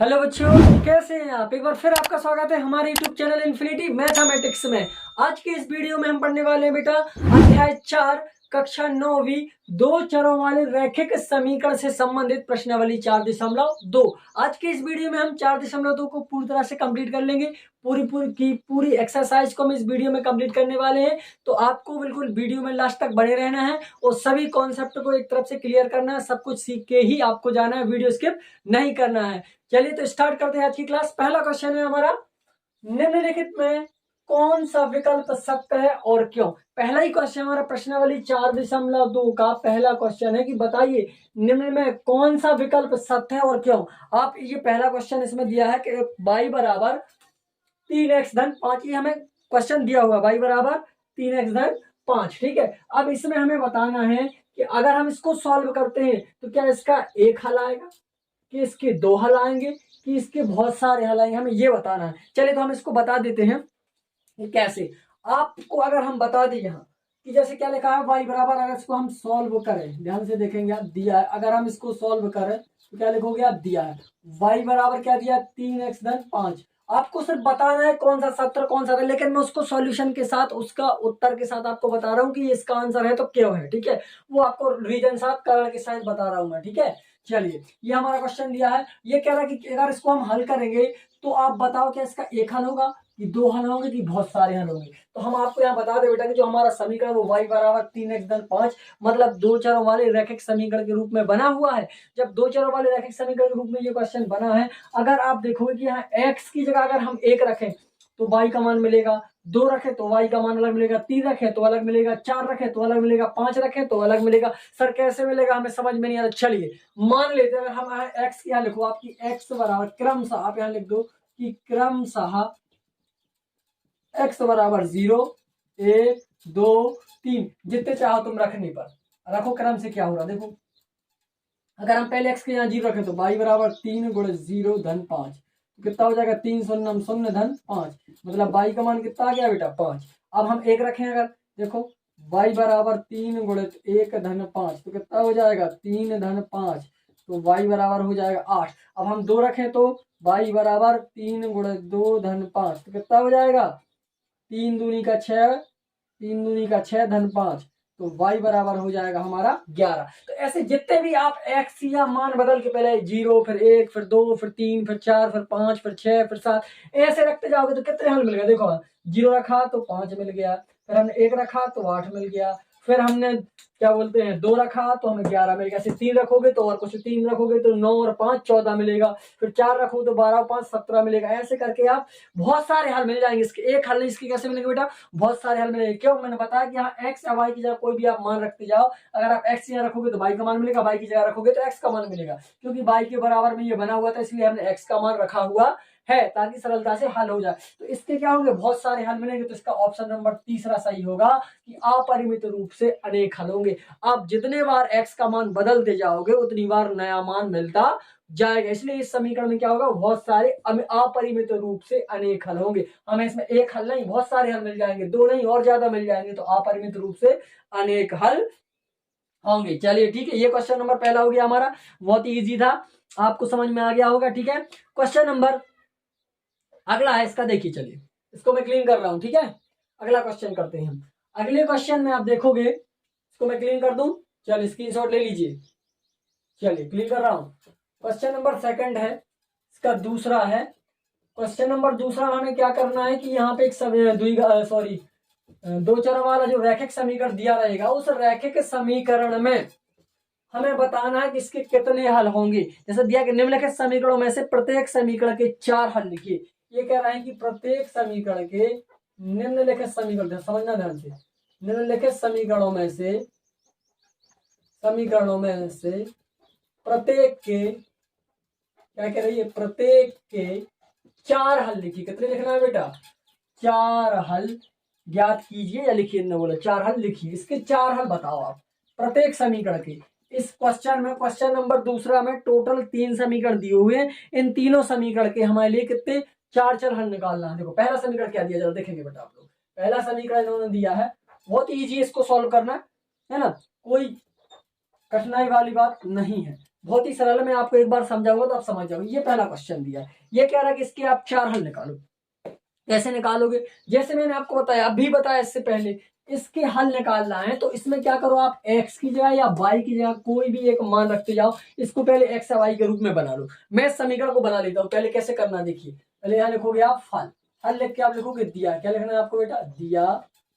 Hello बच्चों, कैसे हैं आप। एक बार फिर आपका स्वागत है हमारे यूट्यूब चैनल इन्फिनिटी मैथमेटिक्स में। आज के इस वीडियो में हम पढ़ने वाले हैं बेटा अध्याय 4 कक्षा 9वीं दो चरों वाले रैखिक समीकरण से संबंधित प्रश्नावली 4.2। आज के इस वीडियो में हम 4.2 को पूरी तरह से कंप्लीट कर लेंगे। पूरी एक्सरसाइज को हम इस वीडियो में कंप्लीट करने वाले हैं, तो आपको बिल्कुल वीडियो में लास्ट तक बने रहना है और सभी कॉन्सेप्ट को एक तरफ से क्लियर करना है। सब कुछ सीख के ही आपको जाना है, वीडियो स्किप नहीं करना है। चलिए तो स्टार्ट करते हैं आज की क्लास। पहला क्वेश्चन है हमारा, निम्नलिखित में कौन सा विकल्प सत्य है और क्यों। पहला ही क्वेश्चन हमारा प्रश्नावली 4.2 का पहला क्वेश्चन है कि बताइए निम्न में कौन सा विकल्प सत्य है और क्यों। आप ये पहला क्वेश्चन इसमें दिया है कि y बराबर 3x धन 5, ये हमें क्वेश्चन दिया हुआ y बराबर 3x धन 5। ठीक है, अब इसमें हमें बताना है कि अगर हम इसको सॉल्व करते हैं तो क्या इसका एक हल आएगा, कि इसके दो हल आएंगे, कि इसके बहुत सारे हल आएंगे, हमें ये बताना है। चलिए तो हम इसको बता देते हैं कि कैसे। आपको अगर हम बता दें यहाँ कि जैसे क्या लिखा है y बराबर, अगर इसको हम सॉल्व करें, ध्यान से देखेंगे आप, दिया है, अगर हम इसको सॉल्व करें तो क्या लिखोगे आप, दिया है y बराबर क्या दिया, 3x धन 5। आपको सिर्फ बताना है कौन सा सत्य कौन सा था, लेकिन मैं उसको सॉल्यूशन के साथ, उसका उत्तर के साथ आपको बता रहा हूँ कि इसका आंसर है तो क्यों है। ठीक है, वो आपको रीजन साथ कारण के साथ बता रहा हूँ मैं। ठीक है, चलिए ये हमारा क्वेश्चन दिया है, ये कह रहा है कि अगर इसको हम हल करेंगे तो आप बताओ क्या इसका एक हल होगा, कि दो हल होंगे, कि बहुत सारे हल होंगे। तो हम आपको यहाँ बता दें बेटा कि जो हमारा समीकरण वो y बराबर 3x धन 5 मतलब दो चरों वाले रैखिक समीकरण के रूप में बना हुआ है। जब दो चरों वाले रैखिक समीकरण के रूप में ये क्वेश्चन बना है, अगर आप देखोगे कि यहाँ x की जगह अगर हम 1 रखें तो y का मान मिलेगा, 2 रखे तो y का मान अलग मिलेगा, 3 रखे तो अलग मिलेगा, 4 रखे तो अलग मिलेगा, 5 रखे तो अलग मिलेगा। सर कैसे मिलेगा, हमें समझ में नहीं आ रहा। चलिए मान लेते हैं, अगर हम x यहाँ लिखो, आपकी x बराबर क्रमशः, आप यहाँ लिख दो कि क्रमशः x बराबर 0 1 2 3, जितने चाहो तुम रखने पर रखो। क्रम से क्या हो रहा देखो, अगर हम पहले x के यहाँ 0 रखें तो y बराबर 3 गुणे 0 धन 5, तो कितना हो जाएगा, 3 शून्य 0 धन 5, मतलब y का मान कितना आ गया बेटा 5। अब हम 1 रखें, अगर देखो y बराबर 3 गुणे 1 धन 5, तो कितना हो जाएगा 3 धन 5, तो y बराबर हो जाएगा 8। अब हम 2 रखें तो y बराबर 3 गुणे 2 धन 5, तो कितना हो जाएगा 3 दूनी का 6, 3 दूनी का 6 धन 5, तो y बराबर हो जाएगा हमारा 11। तो ऐसे जितने भी आप x या मान बदल के, पहले 0 फिर 1 फिर 2 फिर 3 फिर 4 फिर 5 फिर 6 फिर 7 ऐसे रखते जाओगे तो कितने हल मिल गए। देखो 0 रखा तो 5 मिल गया, फिर हमने 1 रखा तो 8 मिल गया, फिर हमने क्या बोलते हैं 2 रखा तो हमें 11 मिल गया। 3 रखोगे तो और कुछ 3 रखोगे तो 9 और 5 14 मिलेगा, फिर 4 रखो तो 12 और 5 17 मिलेगा। ऐसे करके आप बहुत सारे हल मिल जाएंगे। इसके एक हल नहीं, इसके कैसे मिलेंगे बेटा, बहुत सारे हल मिलेंगे। क्यों, मैंने बताया कि यहाँ x या y की जगह कोई भी आप मान रखते जाओ। अगर आप x यहाँ रखोगे तो y का मान मिलेगा, y की जगह रखोगे तो x का मान मिलेगा, क्योंकि y के बराबर में ये बना हुआ था, इसलिए हमने x का मान रखा हुआ है ताकि सरलता से हल हो जाए। तो इसके क्या होंगे, बहुत सारे हल मिलेंगे। तो इसका ऑप्शन नंबर तीसरा सही होगा कि अपरिमित रूप से अनेक हल होंगे। आप जितने बार x का मान बदलते जाओगे उतनी बार नया मान मिलता जाएगा, इसलिए इस समीकरण में क्या होगा, बहुत सारे अपरिमित रूप से अनेक हल होंगे। हमें इसमें एक हल नहीं, बहुत सारे हल मिल जाएंगे, दो नहीं और ज्यादा मिल जाएंगे, तो अपरिमित रूप से अनेक हल होंगे। चलिए ठीक है, ये क्वेश्चन नंबर पहला हो गया हमारा, बहुत ही इजी था, आपको समझ में आ गया होगा। ठीक है, क्वेश्चन नंबर अगला है इसका, देखिए चलिए इसको मैं क्लीन कर रहा हूं। ठीक है, अगला क्वेश्चन करते हैं हम। अगले क्वेश्चन में आप देखोगे, इसको मैं क्लीन कर दूं, चलिए स्क्रीनशॉट ले लीजिए। चलिए क्लीन कर रहा हूं। क्वेश्चन नंबर सेकंड है, इसका दूसरा है। क्वेश्चन नंबर दूसरा हमें क्या करना है कि यहाँ पे एक दो चर वाला जो रैखिक समीकरण दिया रहेगा, उस रैखिक समीकरण में हमें बताना है कि इसके कितने हल होंगे। जैसे दिया कि निम्नलिखित समीकरणों में से प्रत्येक समीकरण के 4 हल लिखिए। ये कह रहा है कि प्रत्येक समीकरण के निम्नलिखित समीकरण, समझना ध्यान से, निम्नलिखित समीकरणों में से प्रत्येक के, क्या कह रही है, प्रत्येक के 4 हल लिखिए। कितने लिखना है बेटा, 4 हल ज्ञात कीजिए, या लिखिए, न बोला 4 हल लिखिए। इसके 4 हल बताओ आप प्रत्येक समीकरण के। इस क्वेश्चन में, क्वेश्चन नंबर दूसरा में टोटल 3 समीकरण दिए हुए हैं। इन तीनों समीकरण के हमारे लिए कितने 4 हल निकालना है। देखो पहला समीकरण क्या दिया, जरा देखेंगे बेटा आप लोग। पहला समीकरण इन्होंने दिया है, बहुत ईजी, इसको सॉल्व करना है ना, कोई कठिनाई वाली बात नहीं है। बहुत ही सरल है, मैं आपको एक बार समझाऊंगा तो आप समझ जाओगे। ये पहला क्वेश्चन दिया है, ये कह रहा है कि इसके आप 4 हल निकालो। कैसे निकालोगे? जैसे मैंने आपको बताया, अभी बताया इससे पहले, इसके हल निकालना है तो इसमें क्या करो आप, x की जगह या y की जगह कोई भी एक मान रखते जाओ। इसको पहले x या y के रूप में बना लो। मैं इस समीकरण को बना लेता हूं, पहले कैसे करना देखिए। पहले यहाँ लिखोगे आप हल, हल लिख के आप लिखोगे दिया। क्या लिखना है आपको बेटा? दिया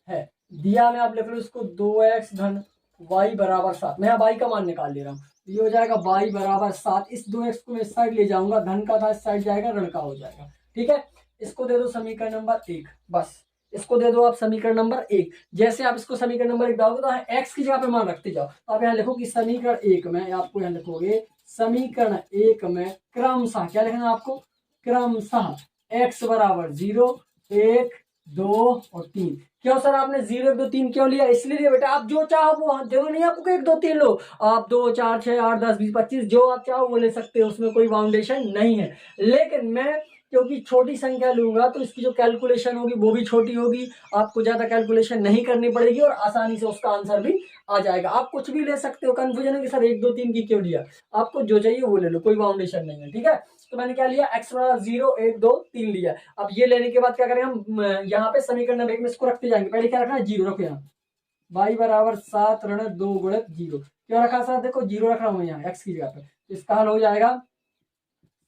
है। दिया में आप लिख लो इसको 2x धन y बराबर 7। मैं यहाँ y का मान निकाल ले रहा हूँ। ये हो जाएगा y बराबर 7। इस 2x को मैं इस साइड ले जाऊंगा, धन का था इस साइड जाएगा, ऋण का हो जाएगा। ठीक है, इसको दे दो समीकरण नंबर 1। बस इसको दे दो आप समीकरण नंबर 1। जैसे आप इसको समीकरण नंबर 1 डालोगे तो x की जगह पे मान रखते जाओ। तो आप यहाँ लिखो कि समीकरण 1 में, आपको यहाँ लिखोगे समीकरण 1 में क्रमशः, क्या लिखना है आपको? क्रमशः x बराबर 0, 1, 2 और 3। क्यों सर आपने 0, 1, 2, 3 क्यों लिया? इसलिए लिया बेटा, आप जो चाहो वो, जरूरी नहीं आपको 1, 2, 3 लो। आप 2, 4, 6, 8, 10, 20, 25 जो आप चाहो वो ले सकते हो, उसमें कोई बाउंडेशन नहीं है। लेकिन मैं क्योंकि छोटी संख्या लूंगा तो इसकी जो कैलकुलेशन होगी वो भी छोटी होगी, आपको ज्यादा कैलकुलेशन नहीं करनी पड़ेगी और आसानी से उसका आंसर भी आ जाएगा। आप कुछ भी ले सकते हो। कंफ्यूजन है कि सर 1, 2, 3 की क्यों लिया? आपको जो चाहिए वो ले लो, कोई बाउंडेशन नहीं है। ठीक है, तो मैंने क्या लिया? x बराबर 0, 1, 2, 3 लिया। अब ये लेने के बाद क्या करेंगे हम? यहाँ पे समीकरण नंबर 1 में इसको रखते जाएंगे। पहले क्या रखना है? 0 रखो यहाँ। y बराबर 7 ऋण 2 गुणित 0। क्यों रखा सर? देखो 0 रख रहा हूँ यहाँ x की जगह पे, तो इसका हल हो जाएगा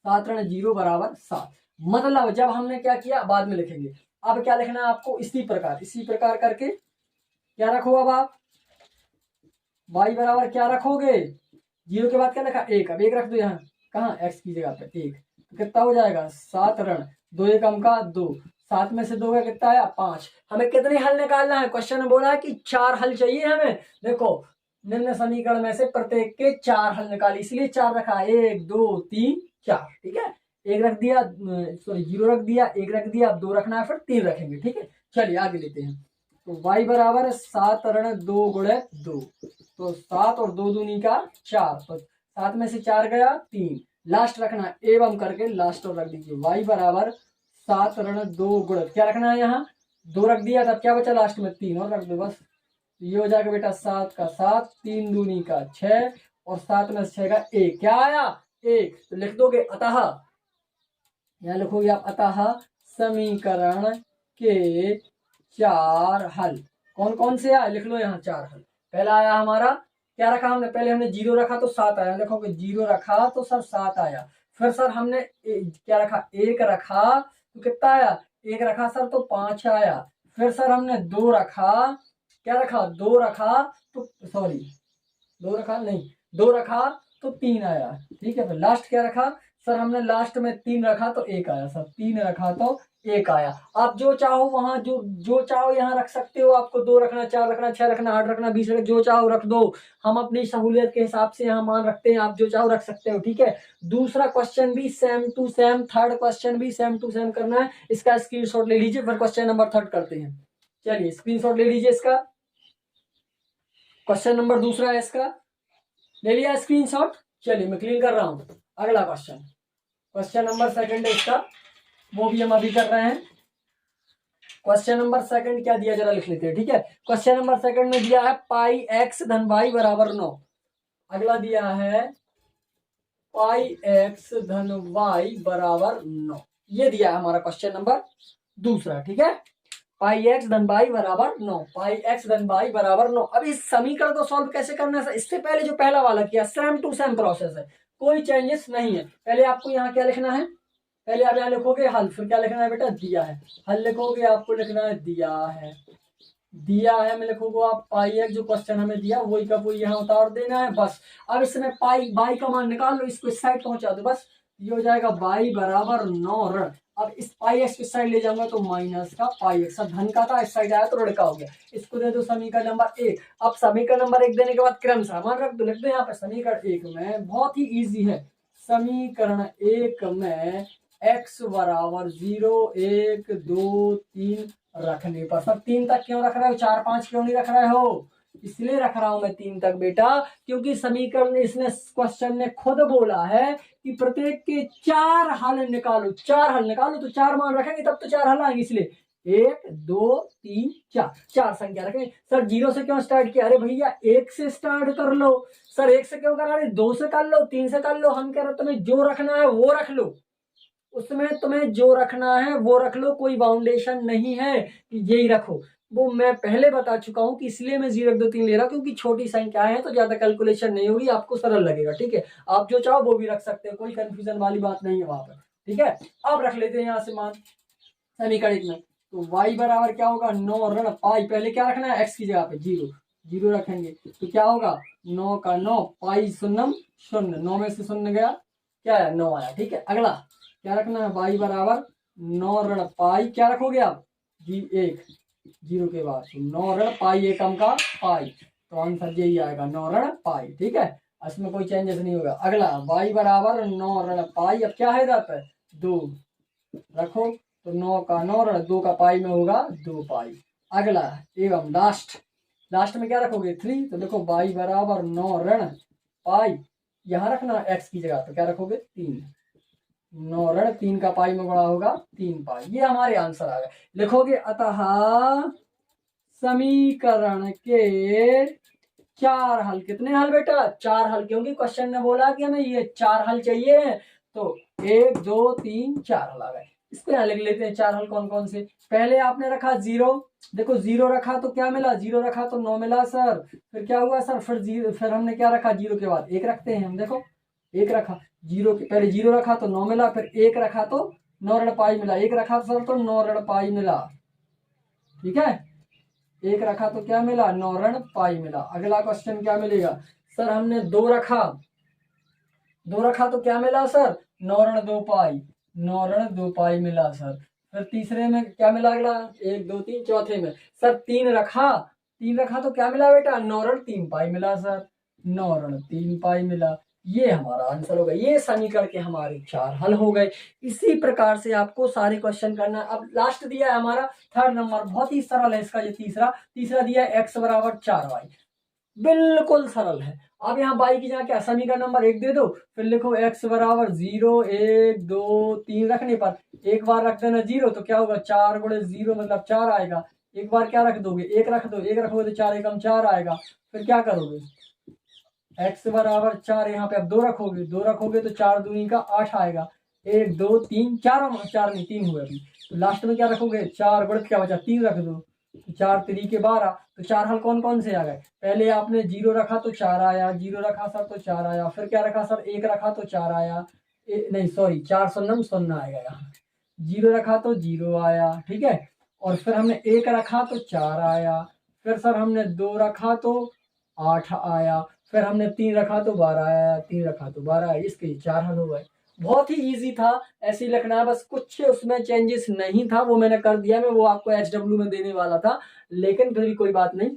7 ऋण 0 बराबर 7। मतलब जब हमने क्या किया बाद में लिखेंगे। अब क्या लिखना है आपको? इसी प्रकार करके क्या रखो अब आप? y बराबर क्या रखोगे? 0 के बाद क्या लिखा? 1। अब 1 रख दो यहाँ, कहाँ? x की जगह पे 1। तो कितना हो जाएगा? 7 ऋण 2 एकम का 2, 7 में से 2 का कितना आया? 5। हमें कितने हल निकालना है? क्वेश्चन में बोला है कि 4 हल चाहिए हमें। देखो निम्न समीकरण में से प्रत्येक के 4 हल निकाली, इसलिए 4 रखा। 1, 2, 3, 4। ठीक है, 1 रख दिया, सॉरी 0 रख दिया, 1 रख दिया, अब 2 रखना है, फिर 3 रखेंगे। ठीक है, चलिए आगे लेते हैं। तो y बराबर 7 ऋण 2 गुणित 2, तो 7 और 2 दूनी का 4, तो 7 में से 4 गया 3, लास्ट रखना एवं करके लास्ट और रख दीजिए। y बराबर 7 ऋण 2 गुणित, क्या रखना है यहाँ? 2 रख दिया, तब क्या बचा लास्ट में? 3 और रख दो बस। ये हो जाएगा बेटा 7 का 7, 3 दूनी का 6 और 7 में से 6 का 1। क्या आया? 1। तो लिख दोगे अतः, यहाँ लिखोगे आप अतः समीकरण के 4 हल। कौन कौन से आए? लिख लो यहाँ 4 हल। पहला आया हमारा, क्या रखा हमने? पहले हमने 0 रखा तो 7 आया। देखोगे 0 रखा तो सर 7 आया। फिर सर हमने क्या रखा? 1 रखा तो कितना आया? 1 रखा सर तो 5 आया। फिर सर हमने 2 रखा, क्या रखा? 2 रखा तो, सॉरी 2 रखा नहीं, 2 रखा तो 3 आया। ठीक है, फिर लास्ट क्या रखा? सर हमने लास्ट में 3 रखा तो 1 आया। सर 3 रखा तो 1 आया। आप जो चाहो वहां, जो चाहो यहाँ रख सकते हो। आपको 2 रखना, 4 रखना, 6 रखना, 8 रखना, 20 रखना, जो चाहो रख दो। हम अपनी सहूलियत के हिसाब से यहाँ मान रखते हैं, आप जो चाहो रख सकते हो। ठीक है, दूसरा क्वेश्चन भी same to same, third question भी सेम टू सेम करना है। इसका स्क्रीनशॉट ले लीजिए, फिर क्वेश्चन नंबर 3 करते हैं। चलिए स्क्रीनशॉट ले लीजिए इसका। क्वेश्चन नंबर दूसरा है इसका, ले लिया स्क्रीनशॉट। चलिए मैं क्लीन कर रहा हूं। अगला क्वेश्चन, क्वेश्चन नंबर 2 है इसका, वो भी हम अभी कर रहे हैं। क्वेश्चन नंबर 2 क्या दिया जरा लिख लेते हैं। ठीक है, क्वेश्चन नंबर 2 में दिया है पाई एक्स धन वाई बराबर 9। अगला दिया है पाई एक्स धन वाई बराबर 9। ये दिया है हमारा क्वेश्चन नंबर दूसरा। ठीक है, पाई एक्स धन वाई बराबर 9, पाई एक्स धन वाई बराबर 9। अब इस समीकरण को सॉल्व कैसे करना है? इससे पहले जो पहला वाला किया सेम टू सेम प्रोसेस है, कोई चेंजेस नहीं है। पहले आपको यहाँ क्या लिखना है? पहले आप यहाँ लिखोगे हल, फिर क्या लिखना है बेटा? दिया है। हल लिखोगे, आपको लिखना है दिया है। दिया है में लिखोगे आप पाई एक्स, जो क्वेश्चन हमें दिया वही का वही यहाँ उतार देना है बस। अब इसमें पाई बाई का मान निकाल लो, इसको इस साइड पहुंचा दो बस। ये हो जाएगा बाई बराबर 9 ऋण, अब इस पाई एक्स इस साइड ले जाऊंगा तो माइनस का पाई एक्स, धन का था इस साइड आया तो ऋण का हो गया। इसको दे दो समीकरण नंबर 1। अब समीकरण नंबर 1 देने के बाद क्रमशः मान रख दो, लिख दो यहाँ पे समीकरण 1 में, बहुत ही इजी है। समीकरण 1 में x बराबर 0, 1, 2, 3 रखने पर, सब 3 तक क्यों रख रहे हो? 4, 5 क्यों नहीं रख रहे हो? इसलिए रख रहा हूं मैं 3 तक बेटा, क्योंकि समीकरण ने, इसने क्वेश्चन ने खुद बोला है कि प्रत्येक के 4 हल निकालो। 4 हल निकालो तो 4 मान रखेंगे तब तो 4 हल आएंगे, इसलिए 1 2 3 4, 4 संख्या रखें। सर 0 से क्यों स्टार्ट किया? अरे भैया 1 से स्टार्ट कर लो। सर 1 से क्यों करा रहे? 2 से कर लो, 3 से कर लो। हम कह रहे तुम्हें जो रखना है वो रख लो, उसमें तुम्हें जो रखना है वो रख लो, कोई बाउंडेशन नहीं है कि यही रखो। वो मैं पहले बता चुका हूं कि इसलिए मैं 0 1 2 3 ले रहा हूं, क्योंकि छोटी संख्याएं हैं तो ज्यादा कैलकुलेशन नहीं होगी, आपको सरल लगेगा। ठीक है, आप जो चाहो वो भी रख सकते हो, कोई कंफ्यूजन वाली बात नहीं है वहां पर। ठीक है, अब रख लेते हैं यहाँ से मान समीकरण में। तो y बराबर क्या होगा? 9 ऋण पाई, पहले क्या रखना है? x की जगह पे 0, 0 रखेंगे तो क्या होगा? 9 का 9, पाई शून्यम शून्य, 9 में से शून्य गया, क्या है? 9 आया। ठीक है, अगला क्या रखना है? y बराबर 9 ऋण पाई, क्या रखोगे आप? जी 1, 0 के बाद तो 9 ऋण पाई एकम का पाई, तो आंसर यही आएगा 9 ऋण पाई। ठीक है, इसमें कोई चेंजेस नहीं होगा। अगला y बराबर 9 ऋण पाई, अब क्या है इधर पे? 2 रखो, तो 9 का 9 ऋण 2 का पाई में होगा 2 पाई। अगला एवं लास्ट में क्या रखोगे? 3, तो देखो y बराबर 9 ऋण पाई, यहां रखना x की जगह, तो क्या रखोगे? 3, 9 ऋण 3 का पाई में बड़ा होगा 3 पाई। ये हमारे आंसर आ गए। लिखोगे अतः समीकरण के 4 हल। कितने हल बेटा? 4 हल, क्योंकि क्वेश्चन ने बोला कि हमें ये 4 हल चाहिए, तो 1 2 3 4 हल आ गए। इसको यहाँ लिख लेते हैं 4 हल कौन कौन से। पहले आपने रखा 0, देखो 0 रखा तो क्या मिला? 0 रखा तो 9 मिला सर। फिर क्या हुआ सर? फिर हमने क्या रखा? 0 के बाद 1 रखते हैं हम। देखो 1 रखा, 0 के पहले 0 रखा तो 9 मिला, फिर 1 रखा तो 9 ऋण पाई मिला, 1 रखा सर तो 9 ऋण पाई मिला। ठीक है, 1 रखा तो क्या मिला? 9 ऋण पाई मिला। अगला क्वेश्चन क्या मिलेगा? सर हमने 2 रखा, 2 रखा तो क्या मिला सर? 9 ऋण 2 पाई, 9 ऋण 2 पाई मिला सर। फिर तीसरे में क्या मिला? अगला 1 2 3, चौथे में सर 3 रखा, 3 रखा तो क्या मिला बेटा? 9 ऋण 3 पाई मिला सर, 9 ऋण 3 पाई मिला। ये हमारा आंसर हो गया। ये समीकरण के हमारे 4 हल हो गए। इसी प्रकार से आपको सारे क्वेश्चन करना। अब लास्ट दिया है हमारा 3rd नंबर, बहुत ही सरल है इसका। ये तीसरा दिया है x बराबर 4y, बिल्कुल सरल है। अब यहाँ बाई की जगह क्या? समीकरण नंबर 1 दे दो, फिर लिखो x बराबर 0 1 2 3, रखने पर एक बार रख देना 0, तो क्या होगा? 4 गुणे 0 मतलब 4 आएगा। एक बार क्या रख दोगे? 1 रख दो, 1 रखोगे तो 4 एकम 4 आएगा। फिर क्या करोगे? x बराबर 4, यहाँ पे अब 2 रखोगे, 2 रखोगे तो 4 दूनी का 8 आएगा। 1 2 3 4, 4 नहीं 3 हुए अभी, तो लास्ट में क्या रखोगे? 4 गुणे क्या बचा? 3 रख दो, 4 3 के 12। तो 4 हल कौन कौन से आ गए? पहले आपने 0 रखा तो 4 आया, 0 रखा सर तो 4 आया। फिर क्या रखा सर? 1 रखा तो 4 आया, नहीं सॉरी 4 शून्यम शून्य आएगा यहाँ। 0 रखा तो 0 आया। ठीक है, और फिर हमने 1 रखा तो 4 आया। फिर सर हमने 2 रखा तो 8 आया। फिर हमने 3 रखा तो 12 आया, 3 रखा तो 12 आया। इसके 4 हल हो गए। बहुत ही इजी था, ऐसे ही लिखना है बस। कुछ उसमें चेंजेस नहीं था, वो मैंने कर दिया। मैं वो आपको HW में देने वाला था, लेकिन फिर भी कोई बात नहीं,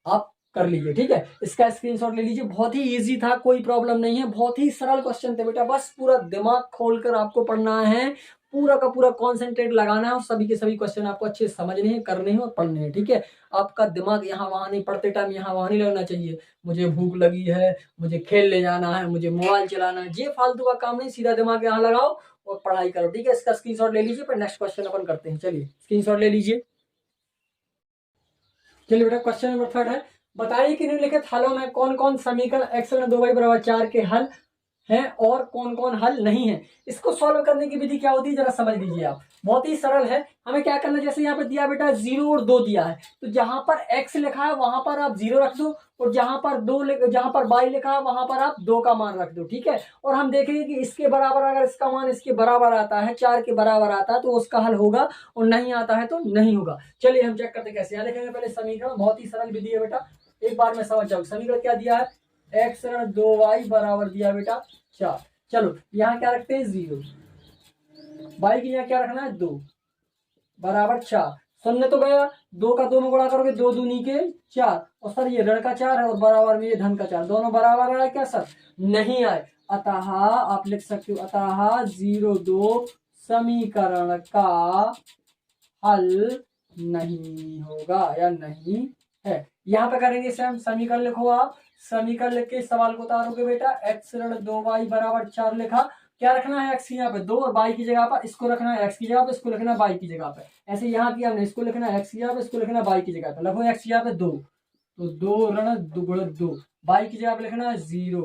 आप कर लीजिए। ठीक है, इसका स्क्रीनशॉट ले लीजिए। बहुत ही इजी था, कोई प्रॉब्लम नहीं है। बहुत ही सरल क्वेश्चन थे बेटा, बस पूरा दिमाग खोलकर आपको पढ़ना है, पूरा का पूरा कॉन्सेंट्रेट लगाना है, और सभी के सभी क्वेश्चन आपको अच्छे से समझने हैं, करने हैं और पढ़ने हैं। ठीक है, आपका दिमाग यहाँ वहां नहीं, पढ़ते टाइम यहाँ वहां नहीं लगना चाहिए। मुझे भूख लगी है, मुझे खेल ले जाना है, मुझे मोबाइल चलाना है, ये फालतू का काम नहीं। सीधा दिमाग यहाँ लगाओ और पढ़ाई करो। ठीक है, इसका स्क्रीनशॉट ले लीजिए, फिर नेक्स्ट क्वेश्चन अपन करते हैं। चलिए स्क्रीनशॉट ले लीजिए। चलिए बेटा, क्वेश्चन नंबर 3 है, बताइए कि निम्नलिखित हलों में कौन कौन समीकरण x ऋण 2y बराबर 4 के हल हैं और कौन कौन हल नहीं है। इसको सॉल्व करने की विधि क्या होती है, जरा समझ लीजिए आप। बहुत ही सरल है। हमें क्या करना है, जैसे यहाँ पे दिया बेटा 0 और 2 दिया है, तो जहां पर x लिखा है वहां पर आप 0 रख दो, और जहां पर y लिखा है वहां पर आप 2 का मान रख दो। ठीक है, और हम देखेंगे कि इसके बराबर, अगर इसका मान इसके बराबर आता है, 4 के बराबर आता है, तो उसका हल होगा, और नहीं आता है तो नहीं होगा। चलिए हम चेक करते कैसे। यहाँ देखेंगे पहले समीकरण, बहुत ही सरल विधि है बेटा, एक बार में समझ जाओ। समीकरण क्या दिया है? x ऋण 2y बराबर दिया बेटा 4। चलो यहाँ क्या रखते हैं? 0। y की यहाँ क्या रखना है? 2 बराबर 4। शून्य तो गया, 2 का 2 में गुणा करोगे, 2 दूनी के 4, और सर ये ऋण का 4 है और बराबर में ये धन का 4, दोनों बराबर आए क्या सर? नहीं आए। अतः आप लिख सकते हो, अतः 0 2 समीकरण का हल नहीं होगा या नहीं है। यहाँ पे करेंगे सेम, समीकरण लिखो आप। समीकरण लिख के सवाल को उतारोगे बेटा। x ऋण 2y बराबर 4 लिखा, क्या रखना है x यहाँ पे 2 और y की जगह पर इसको रखना है x की जगह पे, इसको लिखना है y की जगह पे। ऐसे यहाँ किया हमने, इसको लिखना है x की जगह पे, इसको लिखना है y की जगह पे। लिखो x यहाँ पे 2, तो 2 ऋण 2 गुणित 2, y की जगह पे लिखना है 0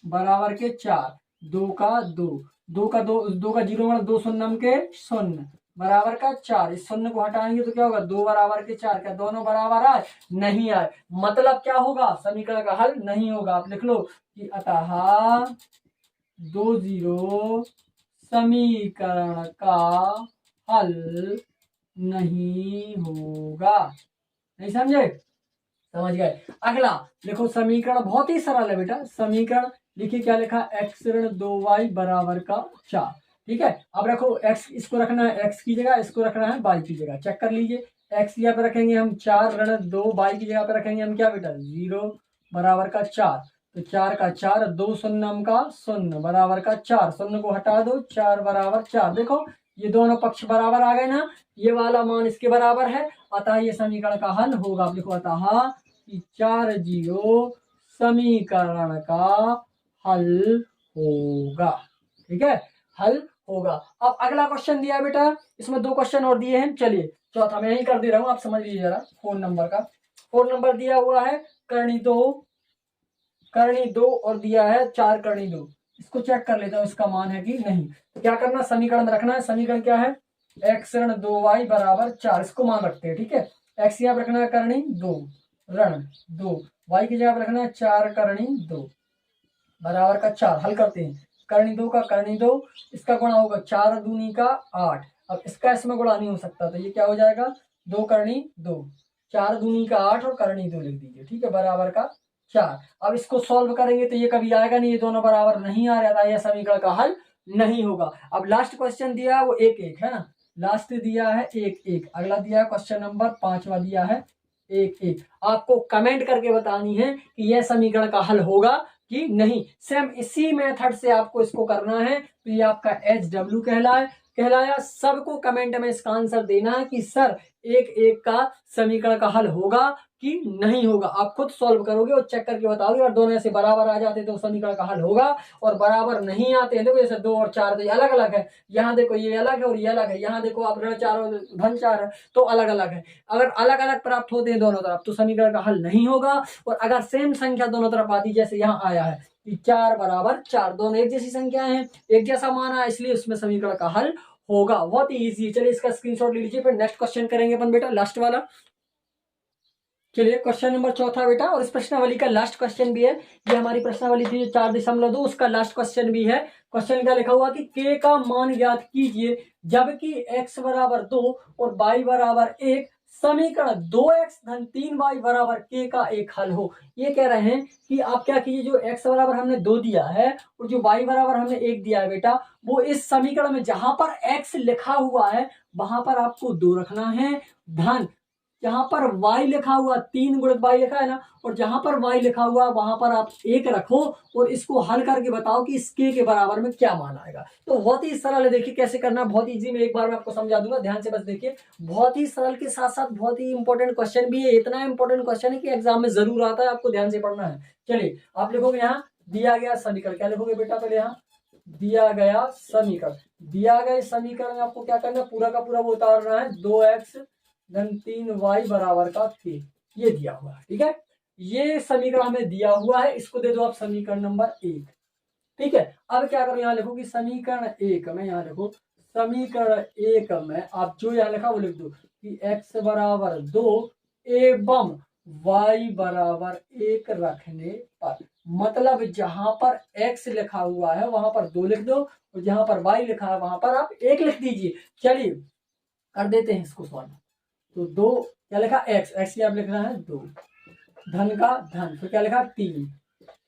बराबर के 4, 2 का 2, 2 का 2, 2 का 0 मतलब 2 शून्यम के 0 बराबर का 4। इस शून्य को हटाएंगे तो क्या होगा 2 बराबर के 4। क्या दोनों बराबर आए? नहीं आए। मतलब क्या होगा? समीकरण का हल नहीं होगा। आप लिख लो कि अतः 2 0 समीकरण का हल नहीं होगा। नहीं समझे? समझ गए। अगला देखो, समीकरण बहुत ही सरल है बेटा। समीकरण लिखिए, क्या लिखा? x ऋण 2y बराबर का 4। ठीक है, अब रखो x, इसको रखना है x की जगह, इसको रखना है y की जगह। चेक कर लीजिए, x की जगह पे रखेंगे हम 4 ऋण 2, y की जगह पे रखेंगे हम क्या बेटा 0 बराबर का 4। तो 4 का 4, 2 शून्य का 0 बराबर का 4, शून्य को हटा दो 4 बराबर 4। देखो ये दोनों पक्ष बराबर आ गए ना, ये वाला मान इसके बराबर है, अतः ये समीकरण का हल होगा। आप लिखो अतः कि 4 0 समीकरण का हल होगा। ठीक है, हल होगा। अब अगला क्वेश्चन दिया है बेटा, इसमें 2 क्वेश्चन और दिए हैं। चलिए चौथा मैं यही कर दे रहा हूं, आप समझ लीजिए जरा। 4 नंबर का 4 नंबर दिया हुआ है करनी 2 और दिया है 4 करनी 2। इसको चेक कर लेता हूं इसका मान है कि नहीं। तो क्या करना, समीकरण में रखना है। समीकरण क्या है? x ऋण 2y बराबर 4, इसको मान रखते हैं। ठीक है, x यहाँ पे रखना है करनी 2 ऋण 2, y की जगह पे रखना है 4 करनी 2 बराबर का 4। हल करते हैं। करनी 2 का करनी 2, इसका गुणा होगा 4 दूनी का 8। अब इसका इसमें गुणा नहीं हो सकता, तो ये क्या हो जाएगा 2 करनी 2, 4 दूनी का 8 और करनी 2 लिख दीजिए। ठीक है, बराबर का 4। अब इसको सॉल्व करेंगे तो ये कभी आएगा नहीं, ये दोनों बराबर नहीं आ रहा था, यह समीकरण का हल नहीं होगा। अब लास्ट क्वेश्चन दिया है वो 1 1 है ना, लास्ट दिया है 1 1। अगला दिया है क्वेश्चन नंबर 5वां दिया है 1 1। आपको कमेंट करके बतानी है कि यह समीकरण का हल होगा कि नहीं। सेम इसी मेथड से आपको इसको करना है। तो ये आपका HW कहलाया। सबको कमेंट में इसका आंसर देना है कि सर 1 1 का समीकरण का हल होगा कि नहीं होगा। आप खुद सॉल्व करोगे और चेक करके बताओगे, और दोनों ऐसे बराबर आ जाते तो समीकरण का हल होगा, और बराबर नहीं आते हैं देखो जैसे 2 और 4 तो ये अलग अलग है, यहाँ देखो ये अलग है और ये अलग है, यहाँ देखो आप ऋण 4 और धन 4 है तो अलग अलग है। अगर अलग अलग प्राप्त होते हैं दोनों तरफ तो समीकरण का हल नहीं होगा। और अगर सेम संख्या दोनों तरफ आती जैसे यहाँ आया है कि 4 बराबर 4, दोनों एक जैसी संख्या है, एक जैसा माना, इसलिए उसमें समीकरण का हल होगा। बहुत ही इजी है। चलिए इसका स्क्रीनशॉट ले लीजिए, फिर नेक्स्ट क्वेश्चन करेंगे अपन बेटा, लास्ट वाला। चलिए क्वेश्चन नंबर 4 बेटा, और इस प्रश्नावली का लास्ट क्वेश्चन भी है। ये हमारी प्रश्नावली थी 4.2, उसका लास्ट क्वेश्चन भी है। क्वेश्चन क्या लिखा हुआ कि k का मान ज्ञात कीजिए जबकि x बराबर 2 और y बराबर 1, समीकरण 2x धन 3y बराबर k का एक हल हो। ये कह रहे हैं कि आप क्या कीजिए, जो x बराबर हमने 2 दिया है और जो y बराबर हमने 1 दिया है बेटा, वो इस समीकरण में जहां पर x लिखा हुआ है वहां पर आपको 2 रखना है, धन जहां पर y लिखा हुआ 3 गुणित y लिखा है ना, और जहां पर y लिखा हुआ वहां पर आप 1 रखो और इसको हल करके बताओ कि इस k के बराबर में क्या मान आएगा। तो बहुत ही सरल है, देखिए कैसे करना, बहुत इजी। मैं एक बार में आपको समझा दूंगा, ध्यान से बस देखिए। बहुत ही सरल के साथ साथ बहुत ही इंपॉर्टेंट क्वेश्चन भी है। इतना इंपॉर्टेंट क्वेश्चन है कि एग्जाम में जरूर आता है, आपको ध्यान से पढ़ना है। चलिए आप लिखोगे यहाँ दिया गया समीकरण, क्या लिखोगे बेटा, पहले यहाँ दिया गया समीकरण। दिया गया समीकरण में आपको क्या करना है, पूरा का पूरा वो उतारना है, 2x धन 3y बराबर का k, ये दिया हुआ है। ठीक है, ये समीकरण हमें दिया हुआ है, इसको दे दो आप समीकरण नंबर 1। ठीक है, अब क्या करो, यहाँ लिखो कि समीकरण 1 में, यहाँ लिखो समीकरण 1 में आप जो यहाँ लिखा वो लिख दो कि x बराबर 2 एवं y बराबर 1 रखने पर, मतलब जहां पर x लिखा हुआ है वहां पर 2 लिख दो और जहां पर y लिखा है वहां पर आप 1 लिख दीजिए। चलिए कर देते हैं इसको सॉल्व। तो 2 क्या लिखा, x की आप लिखना है 2, धन का धन, फिर क्या लिखा 3,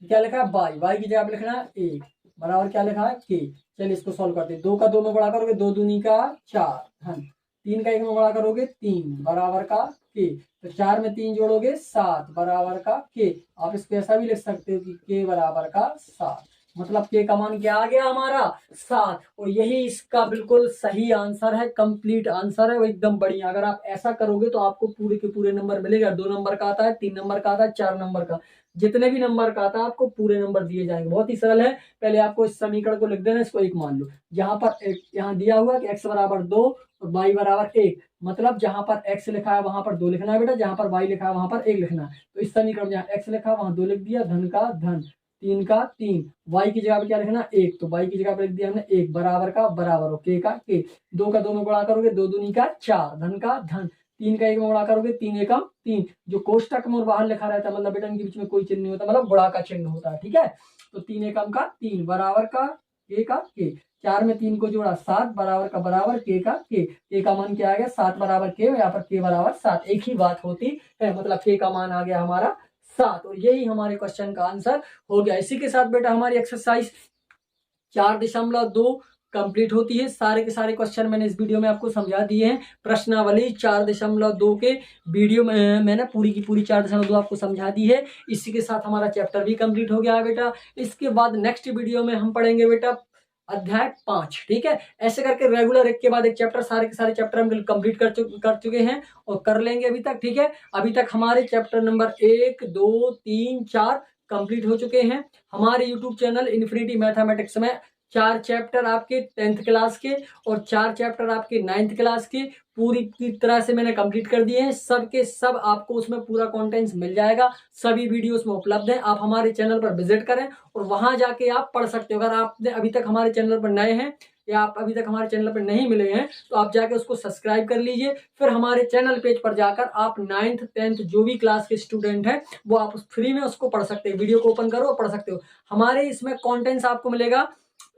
क्या लिखा y की जगह आप लिखना है 1 बराबर क्या लिखा है k। चलिए इसको सॉल्व करते हैं। 2 का 2 में बड़ा करोगे 2 दूनी का 4, धन 3 का 1 में बड़ा करोगे 3 बराबर का k, तो 4 में 3 जोड़ोगे 7 बराबर का k। आप इसको ऐसा भी लिख सकते हो कि k बराबर का 7। मतलब के का मान क्या आ गया हमारा 7। और यही इसका बिल्कुल सही आंसर है, कंप्लीट आंसर है वो, एकदम बढ़िया। अगर आप ऐसा करोगे तो आपको पूरे के पूरे नंबर मिलेगा। 2 नंबर का आता है, 3 नंबर का आता है, 4 नंबर का, जितने भी नंबर का आता है आपको पूरे नंबर दिए जाएंगे। बहुत ही सरल है। पहले आपको इस समीकरण को लिख देना, इसको 1 मान लो। जहां पर एक यहाँ दिया हुआ कि x बराबर 2 और y बराबर 1, मतलब जहां पर x लिखा है वहां पर 2 लिखना है बेटा, जहां पर y लिखा है वहां पर 1 लिखना है। तो इस समीकरण जहां x लिखा है वहां 2 लिख दिया, धन का धन, 3 का 3, y की जगह पे क्या लिखना 1, तो y की जगह पे लिख दिया हमने 1, बराबर का बराबर, और k का k। 2 का 2 में गुणा करोगे 2 दूनी का 4, धन का धन, 3 का 1 में गुणा करोगे 3 एकम 3। जो कोष्टक में और बाहर लिखा रहता है मतलब बेटा इनके बीच में कोई चिन्ह नहीं होता, मतलब गुणा का चिन्ह होता है, ठीक है। तो 3 एकम का 3, बराबर का k का k, 4 में 3 को जोड़ा 7, बराबर का बराबर k का k का मान क्या आ गया 7 बराबर k, यहाँ पर k बराबर 7, एक ही बात होती है, मतलब k का मान आ गया हमारा 7। और यही हमारे क्वेश्चन का आंसर हो गया। इसी के साथ बेटा हमारी एक्सरसाइज 4.2 कंप्लीट होती है। सारे के सारे क्वेश्चन मैंने इस वीडियो में आपको समझा दिए हैं। प्रश्नावली 4.2 के वीडियो में मैंने पूरी की पूरी 4.2 आपको समझा दी है। इसी के साथ हमारा चैप्टर भी कंप्लीट हो गया है बेटा। इसके बाद नेक्स्ट वीडियो में हम पढ़ेंगे बेटा अध्याय 5, ठीक है। ऐसे करके रेगुलर एक के बाद एक चैप्टर, सारे के सारे चैप्टर हम कंप्लीट कर चुके हैं और कर लेंगे अभी तक, ठीक है। अभी तक हमारे चैप्टर नंबर 1, 2, 3, 4 कंप्लीट हो चुके हैं। हमारे यूट्यूब चैनल इन्फिनिटी मैथमेटिक्स में 4 चैप्टर आपके 10th क्लास के और 4 चैप्टर आपके 9th क्लास के पूरी की तरह से मैंने कंप्लीट कर दिए हैं। सब के सब आपको उसमें पूरा कंटेंट्स मिल जाएगा, सभी वीडियोस में उपलब्ध है। आप हमारे चैनल पर विजिट करें और वहां जाके आप पढ़ सकते हो। अगर आपने अभी तक हमारे चैनल पर नए हैं या आप अभी तक हमारे चैनल पर नहीं मिले हैं तो आप जाके उसको सब्सक्राइब कर लीजिए। फिर हमारे चैनल पेज पर जाकर आप 9th 10th जो भी क्लास के स्टूडेंट हैं वो आप फ्री में उसको पढ़ सकते हैं। वीडियो को ओपन करो और पढ़ सकते हो। हमारे इसमें कंटेंट्स आपको मिलेगा,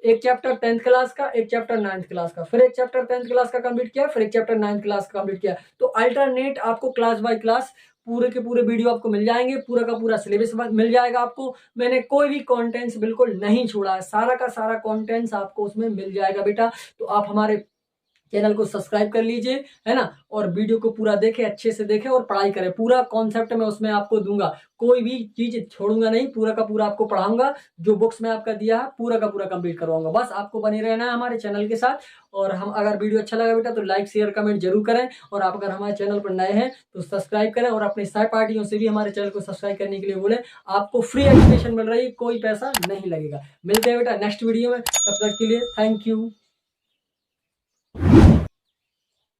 एक चैप्टर 10th क्लास का, एक चैप्टर 9th क्लास का, फिर एक चैप्टर 10th क्लास का कंप्लीट किया, फिर एक चैप्टर 9th क्लास का कंप्लीट किया। तो अल्टरनेट आपको क्लास बाय क्लास पूरे के पूरे वीडियो आपको मिल जाएंगे, पूरा का पूरा सिलेबस मिल जाएगा आपको। मैंने कोई भी कंटेंट्स बिल्कुल नहीं छोड़ा है, सारा का सारा कंटेंट्स आपको उसमें मिल जाएगा बेटा। तो आप हमारे चैनल को सब्सक्राइब कर लीजिए, है ना, और वीडियो को पूरा देखें, अच्छे से देखें और पढ़ाई करें। पूरा कॉन्सेप्ट मैं उसमें आपको दूंगा, कोई भी चीज छोड़ूंगा नहीं, पूरा का पूरा आपको पढ़ाऊंगा। जो बुक्स में आपका दिया है पूरा का पूरा कंप्लीट करवाऊंगा। बस आपको बने रहना है हमारे चैनल के साथ। और हम अगर वीडियो अच्छा लगा बेटा तो लाइक शेयर कमेंट जरूर करें, और आप अगर हमारे चैनल पर नए हैं तो सब्सक्राइब करें और अपने सहपाठियों से भी हमारे चैनल को सब्सक्राइब करने के लिए बोले। आपको फ्री एजुकेशन मिल रही है, कोई पैसा नहीं लगेगा। मिलते हैं बेटा नेक्स्ट वीडियो में, तब तक के लिए थैंक यू।